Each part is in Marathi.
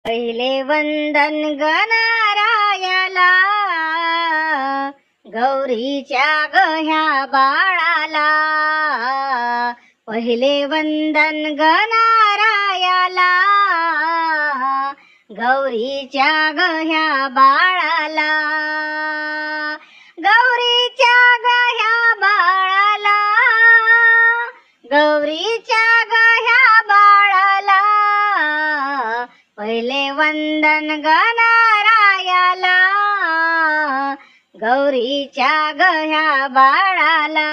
पहिले वंदन गणरायाला, गौरीच्या गह्या बाळाला. पहिले वंदन गणरायाला, गौरीच्या गह्या बाळाला. गौरीच्या गह्या बाळाला, गौरीच्या गह्या बाळाला. पहिले वंदन गणरायाला, गौरीच्या गह्या बाळाला.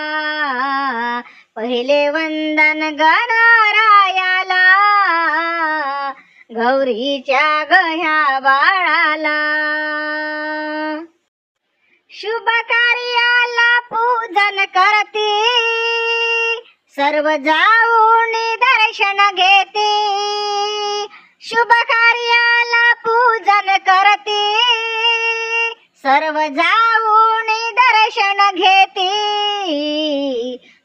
पहिले वंदन गणरायाला, गौरीच्या गह्या बाळाला. शुभ कार्याला पूजन करती, सर्व जाऊन दर्शन घेते. शुभ कार्याला पूजन करते, सर्व जाऊन दर्शन घेते.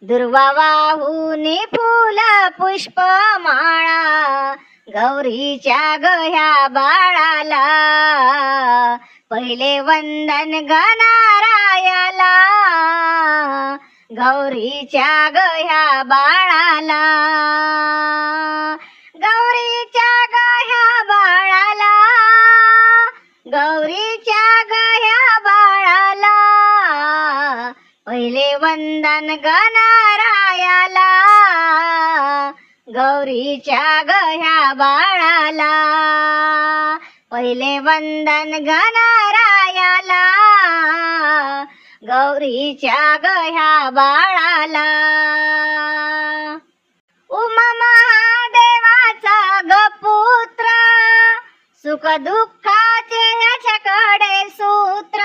दुर्वा वाहून फूल पुष्प माळा, गौरीच्या गह्या बाळाला. पहिले वंदन गणरायाला, गौरीच्या गह्या बाळाला. गौरीच्या गह्या बाळाला, गौरीच्या गह्या बाळाला. पहिले वंदन गणरायाला, गौरीच्या गह्या बाळाला. पहिले वंदन गणरायाला, गौरीच्या गह्या बाळाला. उमा महादेवाचा गपुत्र, सुख दुःखाचे याच्याकडे सूत्र.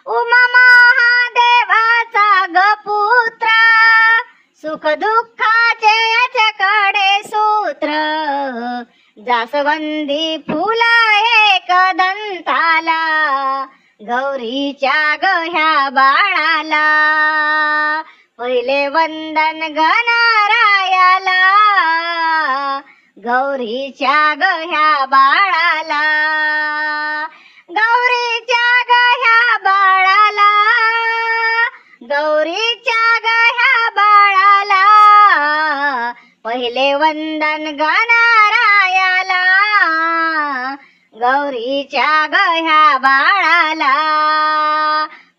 उमा महादेवाचा गपुत्र, सुख दुःखाचे याच्याकडे सूत्र. जास्वंदी फुला एक दंताला, गौरीच्या गह्या बाळाला. पहिले वंदन गणरायाला, गौरीच्या गह्या बाळाला. गौरीच्या गह्या बाळाला, गौरीच्या गह्या बाळाला. पहिले वंदन गणरायाला, गौरीच्या गह्या बाळाला.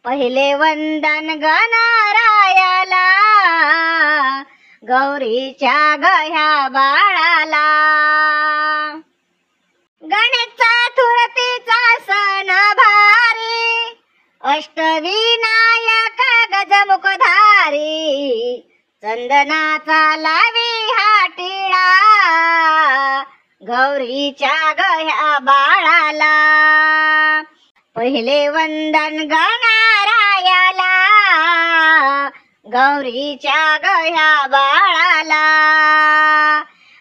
पहिले वंदन गणरायाला, गौरीच्या गह्या बाळाला. गणेश चतुर्थीचा सण भारी, अष्टविनायक गजमुखधारी. चंदनाचा लावी हा टिळा, गौरीच्या गह्या बाळाला. पहिले वंदन गणरायाला, गौरीच्या गह्या बाळाला.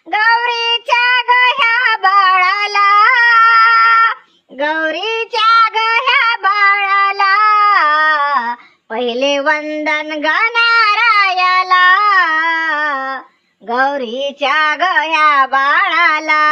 गौरीच्या गह्या बाळाला, गौरीच्या गह्या बाळाला. पहिले वंदन गणरायाला, गौरीच्या गह्या बाळाला.